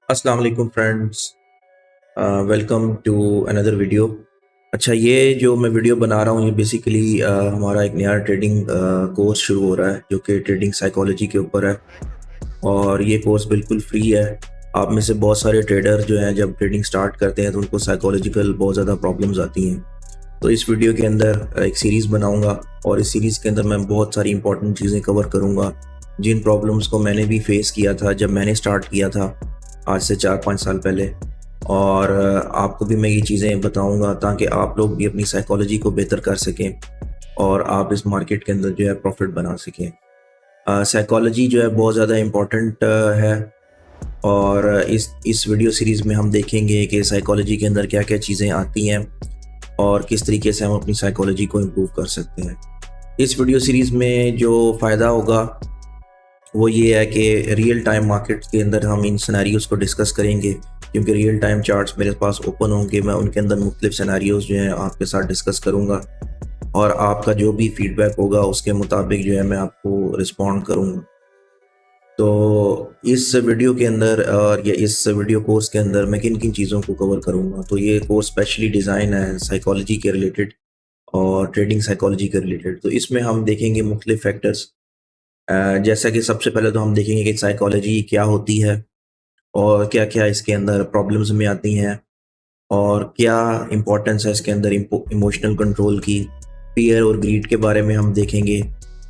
अस्सलाम वालेकुम friends. Welcome to another video. अच्छा, ये जो मैं वीडियो बना रहा हूँ ये बेसिकली हमारा एक नया ट्रेडिंग कोर्स शुरू हो रहा है जो कि ट्रेडिंग साइकोलॉजी के ऊपर है। और ये कोर्स बिल्कुल फ्री है। आप में से बहुत सारे ट्रेडर जो हैं जब ट्रेडिंग स्टार्ट करते हैं तो उनको साइकोलॉजिकल बहुत ज़्यादा प्रॉब्लम्स आती हैं। तो इस वीडियो के अंदर एक सीरीज़ बनाऊंगा और इस सीरीज़ के अंदर मैं बहुत सारी इंपॉर्टेंट चीज़ें कवर करूंगा जिन प्रॉब्लम्स को मैंने भी फेस किया था जब मैंने स्टार्ट किया था आज से 4-5 साल पहले। और आपको भी मैं ये चीज़ें बताऊंगा ताकि आप लोग भी अपनी साइकोलॉजी को बेहतर कर सकें और आप इस मार्केट के अंदर जो है प्रॉफिट बना सकें। साइकोलॉजी जो है बहुत ज़्यादा इम्पॉर्टेंट है। और इस वीडियो सीरीज़ में हम देखेंगे कि साइकोलॉजी के अंदर क्या क्या चीज़ें आती हैं और किस तरीके से हम अपनी साइकोलॉजी को इम्प्रूव कर सकते हैं। इस वीडियो सीरीज़ में जो फ़ायदा होगा वो ये है कि रियल टाइम मार्केट के अंदर हम इन सिनेरियोज़ को डिस्कस करेंगे, क्योंकि रियल टाइम चार्ट्स मेरे पास ओपन होंगे। मैं उनके अंदर मुख्तलिफ सिनेरियोज़ जो हैं आपके साथ डिस्कस करूँगा और आपका जो भी फीडबैक होगा उसके मुताबिक जो है मैं आपको रिस्पॉन्ड करूँगा। तो इस वीडियो के अंदर और या इस वीडियो कोर्स के अंदर मैं किन किन चीज़ों को कवर करूँगा, तो ये कोर्स स्पेशली डिज़ाइन है साइकोलॉजी के रिलेटेड और ट्रेडिंग साइकोलॉजी के रिलेटेड। तो इसमें हम देखेंगे मुख्तलिफ फैक्टर्स। जैसा कि सबसे पहले तो हम देखेंगे कि साइकोलॉजी क्या होती है और क्या-क्या इसके अंदर प्रॉब्लम्स में आती हैं और क्या इम्पोर्टेंस है इसके अंदर इमोशनल कंट्रोल की। फियर और ग्रीड के बारे में हम देखेंगे।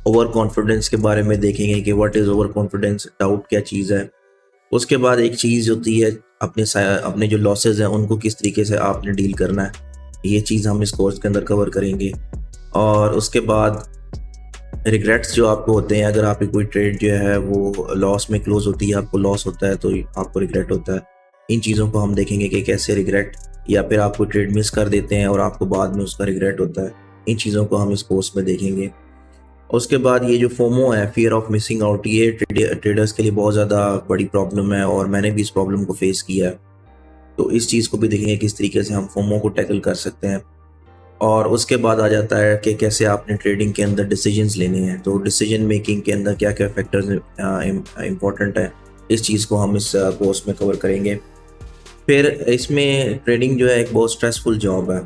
ओवर कॉन्फिडेंस के बारे में देखेंगे कि what is over confidence, doubt क्या चीज़ है। उसके बाद एक चीज़ होती है अपने जो लॉसेस हैं उनको किस तरीके से आपने डील करना है। ये चीज़ हम इस कोर्स के अंदर कवर करेंगे। और उसके बाद रिग्रेट्स जो आपको होते हैं, अगर आपकी कोई ट्रेड जो है वो लॉस में क्लोज होती है, आपको लॉस होता है तो आपको रिग्रेट होता है। इन चीज़ों को हम देखेंगे कि कैसे रिग्रेट, या फिर आप कोई ट्रेड मिस कर देते हैं और आपको बाद में उसका रिग्रेट होता है। इन चीज़ों को हम इस कोर्स में देखेंगे। उसके बाद ये जो फोमो है, फियर ऑफ मिसिंग आउट, ये ट्रेडर्स के लिए बहुत ज़्यादा बड़ी प्रॉब्लम है और मैंने भी इस प्रॉब्लम को फेस किया है। तो इस चीज़ को भी देखेंगे किस तरीके से हम फोमो को टैकल कर सकते हैं। और उसके बाद आ जाता है कि कैसे आपने ट्रेडिंग के अंदर डिसीजंस लेने हैं। तो डिसीजन मेकिंग के अंदर क्या क्या फैक्टर्स इम्पोर्टेंट है, इस चीज़ को हम इस कोर्स में कवर करेंगे। फिर इसमें ट्रेडिंग जो है एक बहुत स्ट्रेसफुल जॉब है,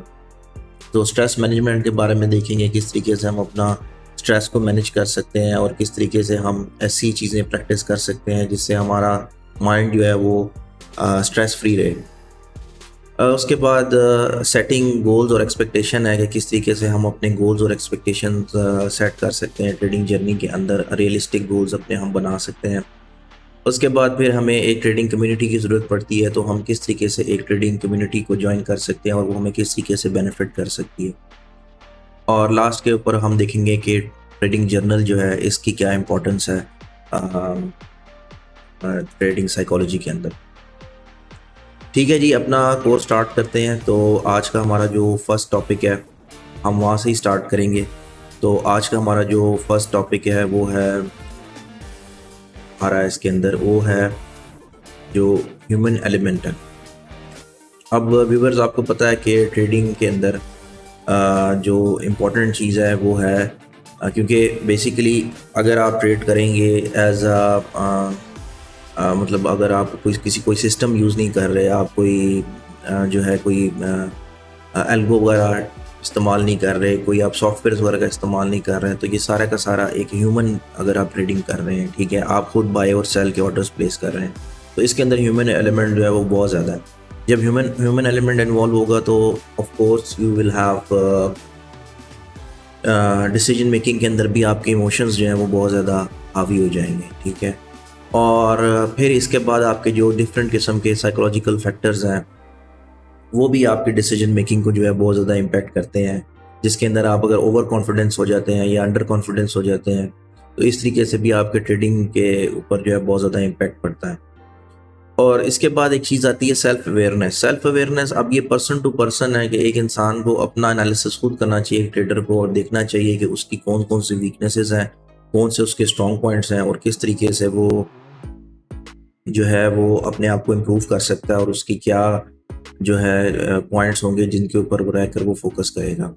तो स्ट्रेस मैनेजमेंट के बारे में देखेंगे किस तरीके से हम अपना स्ट्रेस को मैनेज कर सकते हैं और किस तरीके से हम ऐसी चीज़ें प्रैक्टिस कर सकते हैं जिससे हमारा माइंड जो है वो स्ट्रेस फ्री रहे। उसके बाद सेटिंग गोल्स और एक्सपेक्टेशन है कि किस तरीके से हम अपने गोल्स और एक्सपेक्टेशन सेट कर सकते हैं ट्रेडिंग जर्नी के अंदर, रियलिस्टिक गोल्स अपने हम बना सकते हैं। उसके बाद फिर हमें एक ट्रेडिंग कम्युनिटी की ज़रूरत पड़ती है, तो हम किस तरीके से एक ट्रेडिंग कम्युनिटी को ज्वाइन कर सकते हैं और वो हमें किस तरीके से बेनिफिट कर सकती है। और लास्ट के ऊपर हम देखेंगे कि ट्रेडिंग जर्नल जो है इसकी क्या इंपॉर्टेंस है ट्रेडिंग साइकोलॉजी के अंदर। ठीक है जी, अपना कोर्स स्टार्ट करते हैं। तो आज का हमारा जो फर्स्ट टॉपिक है हम वहाँ से ही स्टार्ट करेंगे। तो आज का हमारा जो फर्स्ट टॉपिक है वो है आ रहा है इसके अंदर, वो है जो ह्यूमन एलिमेंट है। अब व्यूवर्स, आपको पता है कि ट्रेडिंग के अंदर जो इम्पोर्टेंट चीज़ है वो है क्योंकि बेसिकली अगर आप ट्रेड करेंगे एज मतलब अगर आप कोई सिस्टम यूज़ नहीं कर रहे, आप कोई जो है कोई एल्गो वगैरह इस्तेमाल नहीं कर रहे, कोई आप सॉफ्टवेयर वगैरह का इस्तेमाल नहीं कर रहे हैं, तो ये सारा का सारा एक ह्यूमन, अगर आप ट्रेडिंग कर रहे हैं, ठीक है, आप खुद बाय और सेल के ऑर्डर्स प्लेस कर रहे हैं, तो इसके अंदर ह्यूमन एलिमेंट जो है वो बहुत ज़्यादा है। जब ह्यूमन एलिमेंट इन्वॉल्व होगा तो of course you will have decision making के अंदर भी आपके इमोशंस जो हैं वो बहुत ज़्यादा हावी हो जाएंगे, ठीक है। और फिर इसके बाद आपके जो डिफरेंट किस्म के साइकोलॉजिकल फैक्टर्स हैं वो भी आपकी डिसीजन मेकिंग को जो है बहुत ज़्यादा इम्पैक्ट करते हैं, जिसके अंदर आप अगर ओवर कॉन्फिडेंस हो जाते हैं या अंडर कॉन्फिडेंस हो जाते हैं तो इस तरीके से भी आपके ट्रेडिंग के ऊपर जो है बहुत ज़्यादा इम्पैक्ट पड़ता है। और इसके बाद एक चीज़ आती है सेल्फ अवेयरनेस। सेल्फ अवेयरनेस अब ये पर्सन टू पर्सन है कि एक इंसान को अपना एनालिसिस खुद करना चाहिए, एक ट्रेडर को, और देखना चाहिए कि उसकी कौन कौन सी वीकनेसेस हैं, कौन से उसके स्ट्रॉन्ग पॉइंट्स हैं और किस तरीके से वो जो है वो अपने आप को इम्प्रूव कर सकता है और उसकी क्या जो है पॉइंट्स होंगे जिनके ऊपर वो रहकर वो फोकस करेगा।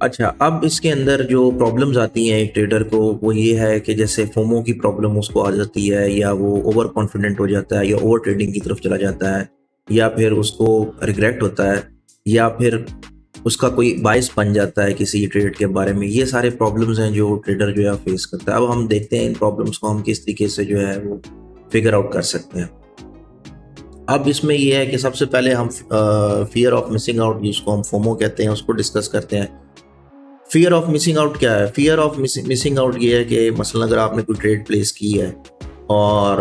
अच्छा, अब इसके अंदर जो प्रॉब्लम्स आती हैं एक ट्रेडर को, वो ये है कि जैसे फोमो की प्रॉब्लम उसको आ जाती है, या वो ओवर कॉन्फिडेंट हो जाता है, या ओवर ट्रेडिंग की तरफ चला जाता है, या फिर उसको रिग्रेट होता है, या फिर उसका कोई बायस बन जाता है किसी ट्रेड के बारे में। ये सारे प्रॉब्लम्स हैं जो ट्रेडर जो है फेस करता है। अब हम देखते हैं इन प्रॉब्लम्स को हम किस तरीके से जो है वो फिगर आउट कर सकते हैं। अब इसमें ये है कि सबसे पहले हम फियर ऑफ मिसिंग आउट, जिसको हम फोमो कहते हैं, उसको डिस्कस करते हैं। फियर ऑफ मिसिंग आउट क्या है? फियर ऑफ मिसिंग आउट ये है कि मसलन अगर आपने कोई ट्रेड प्लेस की है और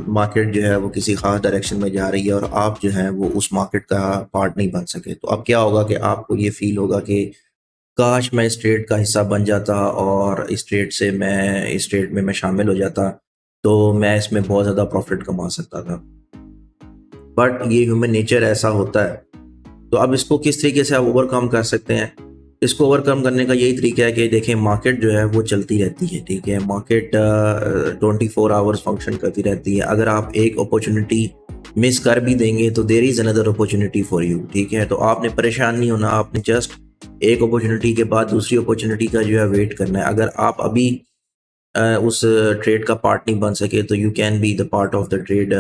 मार्केट जो है वो किसी खास डायरेक्शन में जा रही है और आप जो है वो उस मार्केट का पार्ट नहीं बन सके, तो अब क्या होगा कि आपको ये फील होगा कि काश मैं इस ट्रेड का हिस्सा बन जाता और इस ट्रेड में मैं शामिल हो जाता, तो मैं इसमें बहुत ज़्यादा प्रॉफिट कमा सकता था। बट ये ह्यूमन नेचर ऐसा होता है। तो अब इसको किस तरीके से आप ओवरकम कर सकते हैं? इसको ओवरकम करने का यही तरीका है कि देखें, मार्केट जो है वो चलती रहती है, ठीक है। मार्केट 24 आवर्स फंक्शन करती रहती है। अगर आप एक अपॉर्चुनिटी मिस कर भी देंगे तो there is another opportunity for you, ठीक है। तो आपने परेशान नहीं होना, आपने जस्ट एक अपॉर्चुनिटी के बाद दूसरी अपॉर्चुनिटी का जो है वेट करना है। अगर आप अभी उस ट्रेड का पार्ट नहीं बन सके तो you can be the part of the trade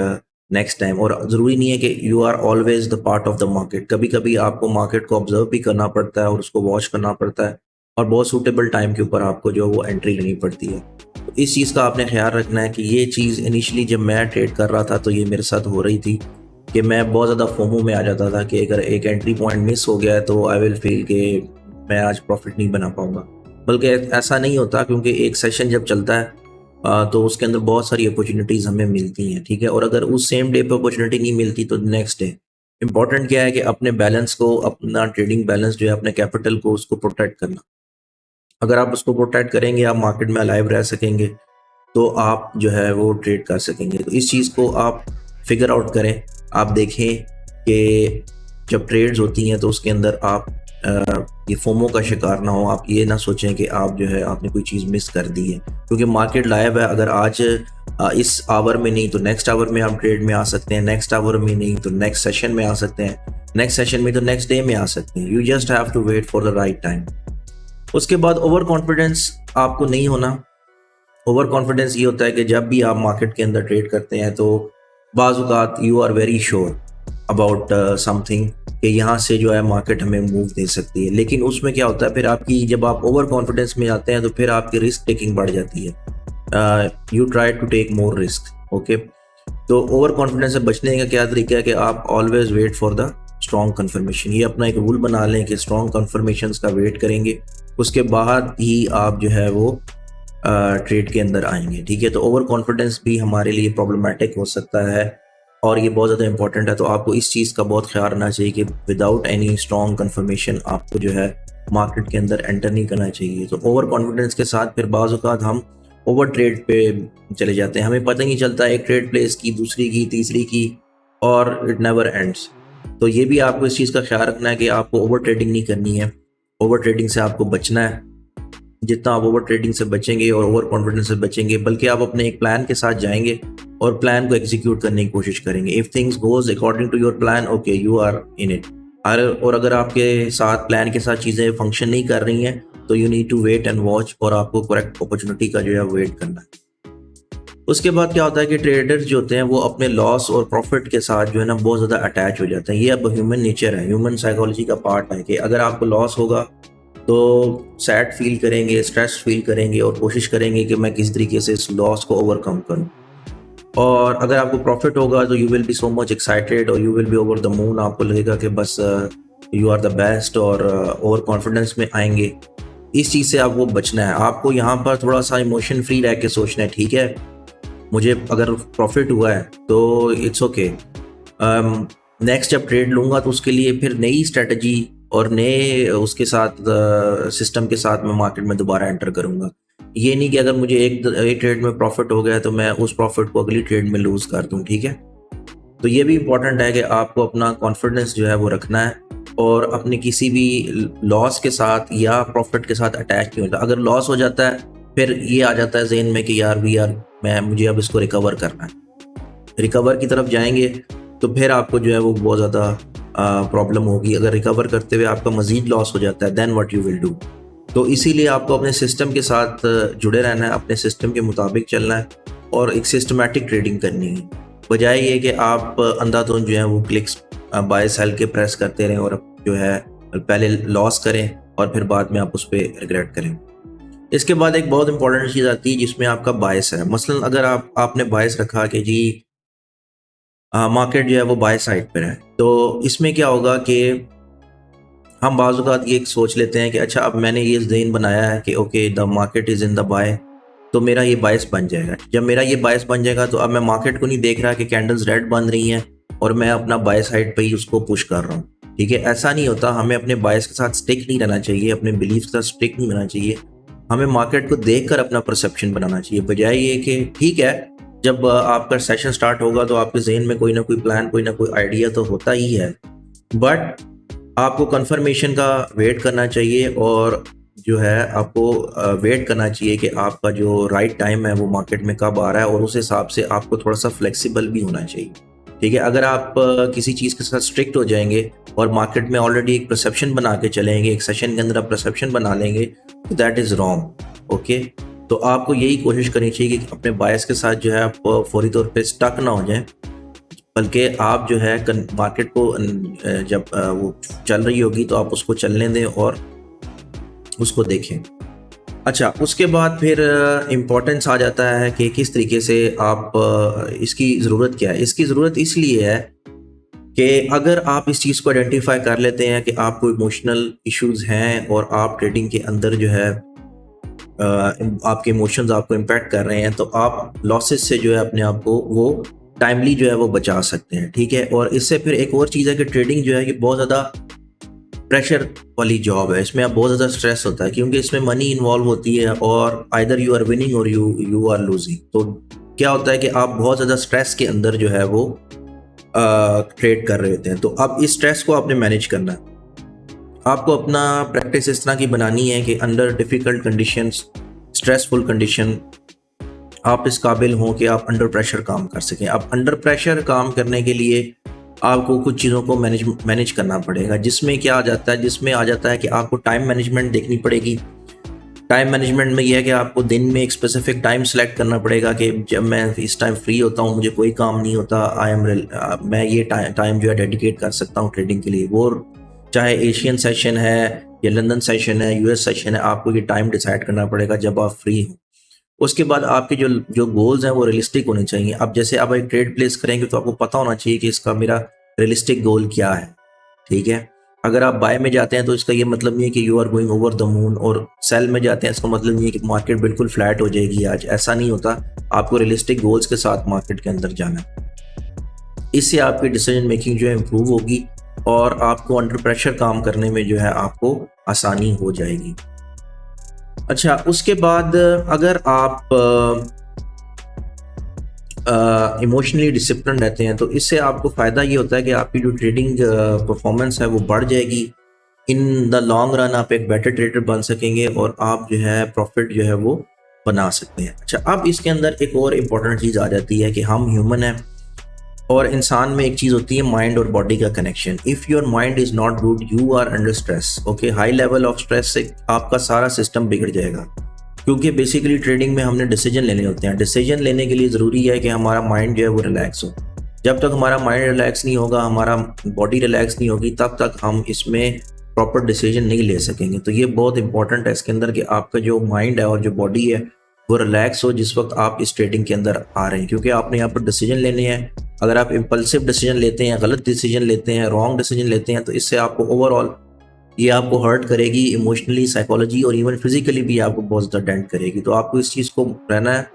next time. और ज़रूरी नहीं है कि you are always the part of the market. कभी कभी आपको मार्केट को ऑब्जर्व भी करना पड़ता है और उसको वॉच करना पड़ता है, और बहुत सूटेबल टाइम के ऊपर आपको जो वो एंट्री लेनी पड़ती है। तो इस चीज़ का आपने ख्याल रखना है कि ये चीज़ इनिशियली जब मैं ट्रेड कर रहा था तो ये मेरे साथ हो रही थी कि मैं बहुत ज़्यादा फोमो में आ जाता था कि अगर एक एंट्री पॉइंट मिस हो गया है तो आई विल फील कि मैं आज प्रॉफिट नहीं बना पाऊंगा। बल्कि ऐसा नहीं होता, क्योंकि एक सेशन जब चलता है तो उसके अंदर बहुत सारी अपॉर्चुनिटीज़ हमें मिलती हैं, ठीक है। और अगर उस सेम डे पे अपॉर्चुनिटी नहीं मिलती तो नेक्स्ट डे। इंपॉर्टेंट क्या है कि अपने बैलेंस को, अपना ट्रेडिंग बैलेंस जो है, अपने कैपिटल को, उसको प्रोटेक्ट करना। अगर आप उसको प्रोटेक्ट करेंगे, आप मार्केट में अलाइव रह सकेंगे, तो आप जो है वो ट्रेड कर सकेंगे। तो इस चीज़ को आप फिगर आउट करें। आप देखें कि जब ट्रेड्स होती हैं तो उसके अंदर आप ये फोमो का शिकार ना हो। आप ये ना सोचें कि आप जो है आपने कोई चीज़ मिस कर दी है, क्योंकि मार्केट लाइव है। अगर आज इस आवर में नहीं तो नेक्स्ट आवर में आप ट्रेड में आ सकते हैं, नेक्स्ट आवर में नहीं तो नेक्स्ट सेशन में आ सकते हैं, नेक्स्ट सेशन में तो नेक्स्ट डे में आ सकते हैं। You just have to wait for the right time. उसके बाद ओवर कॉन्फिडेंस आपको नहीं होना। ओवर कॉन्फिडेंस ये होता है कि जब भी आप मार्केट के अंदर ट्रेड करते हैं तो बाज़ औक़ात you are very sure about something कि यहाँ से जो है मार्केट हमें मूव दे सकती है। लेकिन उसमें क्या होता है, फिर आपकी जब आप ओवर कॉन्फिडेंस में आते हैं तो फिर आपकी रिस्क टेकिंग बढ़ जाती है। You try to take more risk, okay. तो ओवर कॉन्फिडेंस से बचने का क्या तरीका है कि आप always wait for the strong confirmation. ये अपना एक रूल बना लें कि स्ट्रॉन्ग कन्फर्मेशन का वेट करेंगे, उसके बाद ही आप जो है वो ट्रेड के अंदर आएंगे, ठीक है। तो ओवर कॉन्फिडेंस भी हमारे लिए प्रॉब्लमेटिक हो सकता है और ये बहुत ज़्यादा इंपॉर्टेंट है। तो आपको इस चीज़ का बहुत ख्याल रखना चाहिए कि विदाउट एनी स्ट्रॉन्ग कन्फर्मेशन आपको जो है मार्केट के अंदर एंटर नहीं करना चाहिए। तो ओवर कॉन्फिडेंस के साथ फिर बाज़ औक़ात हम ओवर ट्रेड पे चले जाते हैं, हमें पता ही नहीं चलता, एक ट्रेड प्लेस की, दूसरी की, तीसरी की, और इट नेवर एंड्स। तो ये भी आपको इस चीज़ का ख्याल रखना है कि आपको ओवर ट्रेडिंग नहीं करनी है। ओवर ट्रेडिंग से आपको बचना है। जितना आप ओवर ट्रेडिंग से बचेंगे और ओवर कॉन्फिडेंस से बचेंगे, बल्कि आप अपने एक प्लान के साथ जाएंगे और प्लान को एग्जीक्यूट करने की कोशिश करेंगे। If things goes according to your plan, okay, you are in it. और अगर आपके साथ प्लान के साथ चीज़ें फंक्शन नहीं कर रही हैं तो you need to wait and watch, और आपको करेक्ट अपॉर्चुनिटी का जो है वेट करना है। उसके बाद क्या होता है कि ट्रेडर्स जो होते हैं वो अपने लॉस और प्रॉफिट के साथ जो है ना बहुत ज़्यादा अटैच हो जाते हैं। ये अब ह्यूमन नेचर है, ह्यूमन साइकोलॉजी का पार्ट है कि अगर आपको लॉस होगा तो सैड फील करेंगे, स्ट्रेस फील करेंगे और कोशिश करेंगे कि मैं किस तरीके से इस लॉस को ओवरकम करूं। और अगर आपको प्रॉफिट होगा तो you will be so much excited और you will be over the moon. आपको लगेगा कि बस यू आर द बेस्ट, और ओवर कॉन्फिडेंस में आएंगे। इस चीज़ से आपको बचना है। आपको यहाँ पर थोड़ा सा इमोशन फ्री रह के सोचना है, ठीक है, मुझे अगर प्रॉफिट हुआ है तो इट्स ओके। नेक्स्ट जब ट्रेड लूँगा तो उसके लिए फिर नई स्ट्रेटजी और नए उसके साथ सिस्टम के साथ मैं मार्केट में दोबारा एंटर करूँगा। ये नहीं कि अगर मुझे एक ट्रेड में प्रॉफिट हो गया तो मैं उस प्रॉफिट को अगली ट्रेड में लूज़ कर दूँ, ठीक है। तो ये भी इम्पॉर्टेंट है कि आपको अपना कॉन्फिडेंस जो है वो रखना है और अपने किसी भी लॉस के साथ या प्रॉफिट के साथ अटैच नहीं होता। अगर लॉस हो जाता है फिर ये आ जाता है जहन में कि मुझे अब इसको रिकवर करना है। रिकवर की तरफ जाएंगे तो फिर आपको जो है वो बहुत ज़्यादा प्रॉब्लम होगी। अगर रिकवर करते हुए आपका मज़ीद लॉस हो जाता है, then what you will do. तो इसीलिए आपको अपने सिस्टम के साथ जुड़े रहना है, अपने सिस्टम के मुताबिक चलना है और एक सिस्टमेटिक ट्रेडिंग करनी है, बजाय ये कि आप अंधाधुंध जो है वो क्लिक्स बाय सेल के प्रेस करते रहें और जो है पहले लॉस करें और फिर बाद में आप उस पर रिग्रेट करें। इसके बाद एक बहुत इंपॉर्टेंट चीज़ आती है जिसमें आपका बायस है। मसलन अगर आपने बायस रखा कि जी मार्केट जो है वो बाय साइड पर है, तो इसमें क्या होगा कि हम बाज़ औक़ात ये सोच लेते हैं कि अच्छा अब मैंने ये ज़हन बनाया है कि okay the market is in the buy, तो मेरा ये बायस बन जाएगा। जब मेरा ये बायस बन जाएगा तो अब मैं मार्केट को नहीं देख रहा कि कैंडल्स रेड बन रही हैं और मैं अपना बाय साइड पे ही उसको पुश कर रहा हूँ। ठीक है, ऐसा नहीं होता। हमें अपने बायस के साथ स्टिक नहीं रहना चाहिए, अपने बिलीफ के साथ स्टिक नहीं रहना चाहिए। हमें मार्केट को देख कर अपना परसेप्शन बनाना चाहिए, बजाय ये कि ठीक है जब आपका सेशन स्टार्ट होगा तो आपके जहन में कोई ना कोई प्लान, कोई ना कोई आइडिया तो होता ही है, बट आपको कंफर्मेशन का वेट करना चाहिए और जो है आपको वेट करना चाहिए कि आपका जो राइट टाइम है वो मार्केट में कब आ रहा है और उस हिसाब से आपको थोड़ा सा फ्लेक्सिबल भी होना चाहिए। ठीक है, अगर आप किसी चीज़ के साथ स्ट्रिक्ट हो जाएंगे और मार्केट में ऑलरेडी एक परसेप्शन बना के चलेंगे, एक सेशन के अंदर आप परसेप्शन बना लेंगे, तो दैट इज़ रॉन्ग। ओके, तो आपको यही कोशिश करनी चाहिए कि अपने बायस के साथ जो है आप फौरी तौर पे स्टक ना हो जाएं, बल्कि आप जो है मार्केट को जब वो चल रही होगी तो आप उसको चलने दें और उसको देखें। अच्छा, उसके बाद फिर इम्पोर्टेंस आ जाता है कि किस तरीके से आप इसकी ज़रूरत क्या है। इसकी ज़रूरत इसलिए है कि अगर आप इस चीज़ को आइडेंटिफाई कर लेते हैं कि आपको इमोशनल इश्यूज़ हैं और आप ट्रेडिंग के अंदर जो है आपके इमोशंस आपको इम्पैक्ट कर रहे हैं, तो आप लॉसेस से जो है अपने आप को वो टाइमली जो है वो बचा सकते हैं। ठीक है, और इससे फिर एक और चीज़ है कि ट्रेडिंग जो है ये बहुत ज़्यादा प्रेशर वाली जॉब है। इसमें आप बहुत ज़्यादा स्ट्रेस होता है क्योंकि इसमें मनी इन्वॉल्व होती है और आइदर यू आर विनिंग और यू आर लूजिंग। तो क्या होता है कि आप बहुत ज़्यादा स्ट्रेस के अंदर जो है वो ट्रेड कर रहे होते हैं। तो अब इस स्ट्रेस को आपने मैनेज करना है। आपको अपना प्रैक्टिस इस तरह की बनानी है कि under difficult conditions, stressful condition, आप इस काबिल हों कि आप अंडर प्रेशर काम कर सकें। अब अंडर प्रेशर काम करने के लिए आपको कुछ चीज़ों को मैनेज करना पड़ेगा, जिसमें क्या आ जाता है, जिसमें आ जाता है कि आपको टाइम मैनेजमेंट देखनी पड़ेगी। टाइम मैनेजमेंट में यह है कि आपको दिन में एक स्पेसिफिक टाइम सेलेक्ट करना पड़ेगा कि जब मैं इस टाइम फ्री होता हूँ, मुझे कोई काम नहीं होता, मैं ये टाइम जो है डेडिकेट कर सकता हूँ ट्रेडिंग के लिए। वो चाहे एशियन सेशन है या लंदन सेशन है, यूएस सेशन है, आपको ये टाइम डिसाइड करना पड़ेगा जब आप फ्री हो। उसके बाद आपके जो गोल्स हैं वो रियलिस्टिक होने चाहिए। अब जैसे आप एक ट्रेड प्लेस करेंगे तो आपको पता होना चाहिए कि इसका मेरा रियलिस्टिक गोल क्या है। ठीक है, अगर आप बाय में जाते हैं तो इसका ये मतलब नहीं है कि you are going over the moon, और सेल में जाते हैं इसका मतलब नहीं है कि मार्केट बिल्कुल फ्लैट हो जाएगी आज। ऐसा नहीं होता, आपको रियलिस्टिक गोल्स के साथ मार्केट के अंदर जाना है। इससे आपकी डिसीजन मेकिंग जो है इम्प्रूव होगी और आपको अंडर प्रेशर काम करने में जो है आपको आसानी हो जाएगी। अच्छा, उसके बाद अगर आप इमोशनली डिसिप्लिन रहते हैं तो इससे आपको फ़ायदा ये होता है कि आपकी जो ट्रेडिंग परफॉर्मेंस है वो बढ़ जाएगी। इन द लॉन्ग रन आप एक बेटर ट्रेडर बन सकेंगे और आप जो है प्रॉफिट जो है वो बना सकते हैं। अच्छा, अब इसके अंदर एक और इम्पॉर्टेंट चीज़ आ जाती है कि हम ह्यूमन हैं और इंसान में एक चीज़ होती है माइंड और बॉडी का connection. If your mind is not good, you are under stress. Okay, high level of stress से आपका सारा सिस्टम बिगड़ जाएगा, क्योंकि बेसिकली ट्रेडिंग में हमने डिसीजन लेने होते हैं। डिसीजन लेने के लिए ज़रूरी है कि हमारा माइंड जो है वो रिलैक्स हो। जब तक हमारा माइंड रिलैक्स नहीं होगा, हमारा बॉडी रिलैक्स नहीं होगी, तब तक हम इसमें प्रॉपर डिसीजन नहीं ले सकेंगे। तो ये बहुत इंपॉर्टेंट है इसके अंदर कि आपका जो माइंड है और जो बॉडी है वो रिलैक्स हो जिस वक्त आप इस ट्रेडिंग के अंदर आ रहे हैं, क्योंकि आपने यहाँ पर डिसीजन लेने हैं। अगर आप इम्पल्सिव डिसीजन लेते हैं, गलत डिसीजन लेते हैं, रॉन्ग डिसीजन लेते हैं, तो इससे आपको ओवरऑल ये आपको हर्ट करेगी, इमोशनली, साइकोलॉजी और इवन फिजिकली भी आपको बहुत ज़्यादा डेंट करेगी। तो आपको इस चीज़ को रहना है,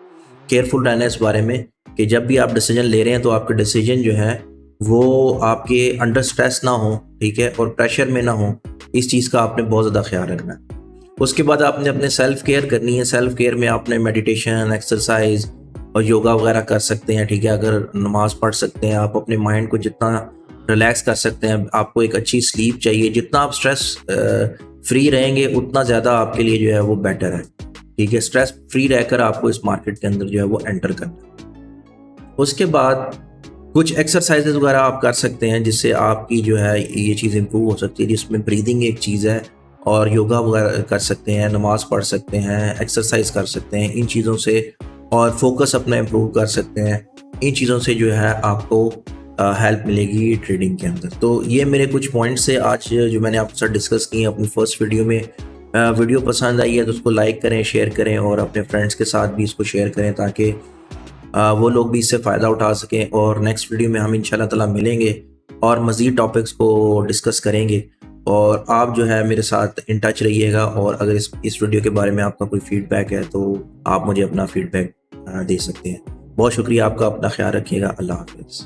केयरफुल रहना है इस बारे में कि जब भी आप डिसीजन ले रहे हैं तो आपके डिसीजन जो है वो आपके अंडर स्ट्रेस ना हो, ठीक है, और प्रेशर में ना हो। इस चीज़ का आपने बहुत ज़्यादा ख्याल रखना है। उसके बाद आपने अपने सेल्फ केयर करनी है। सेल्फ केयर में आपने मेडिटेशन, एक्सरसाइज और योगा वगैरह कर सकते हैं। ठीक है, अगर नमाज पढ़ सकते हैं, आप अपने माइंड को जितना रिलैक्स कर सकते हैं। आपको एक अच्छी स्लीप चाहिए। जितना आप स्ट्रेस फ्री रहेंगे उतना ज़्यादा आपके लिए जो है वो बेटर है। ठीक है, स्ट्रेस फ्री रहकर आपको इस मार्केट के अंदर जो है वो एंटर करना है। उसके बाद कुछ एक्सरसाइजेज वगैरह आप कर सकते हैं जिससे आपकी जो है ये चीज़ इंप्रूव हो सकती है, जिसमें ब्रीदिंग एक चीज़ है और योगा वगैरह कर सकते हैं, नमाज़ पढ़ सकते हैं, एक्सरसाइज कर सकते हैं इन चीज़ों से, और फोकस अपना इम्प्रूव कर सकते हैं। इन चीज़ों से जो है आपको हेल्प मिलेगी ट्रेडिंग के अंदर। तो ये मेरे कुछ पॉइंट्स से आज जो मैंने आपके साथ डिस्कस किए अपनी फर्स्ट वीडियो में। वीडियो पसंद आई है तो उसको लाइक करें, शेयर करें और अपने फ्रेंड्स के साथ भी इसको शेयर करें ताकि वो लोग भी इससे फ़ायदा उठा सकें। और नेक्स्ट वीडियो में हम इंशाल्लाह ताला मिलेंगे और मज़ीद टॉपिक्स को डिस्कस करेंगे। और आप जो है मेरे साथ इन टच रहिएगा, और अगर इस वीडियो के बारे में आपका कोई फीडबैक है तो आप मुझे अपना फीडबैक दे सकते हैं। बहुत शुक्रिया आपका, अपना ख्याल रखिएगा। अल्लाह हाफ़िज़।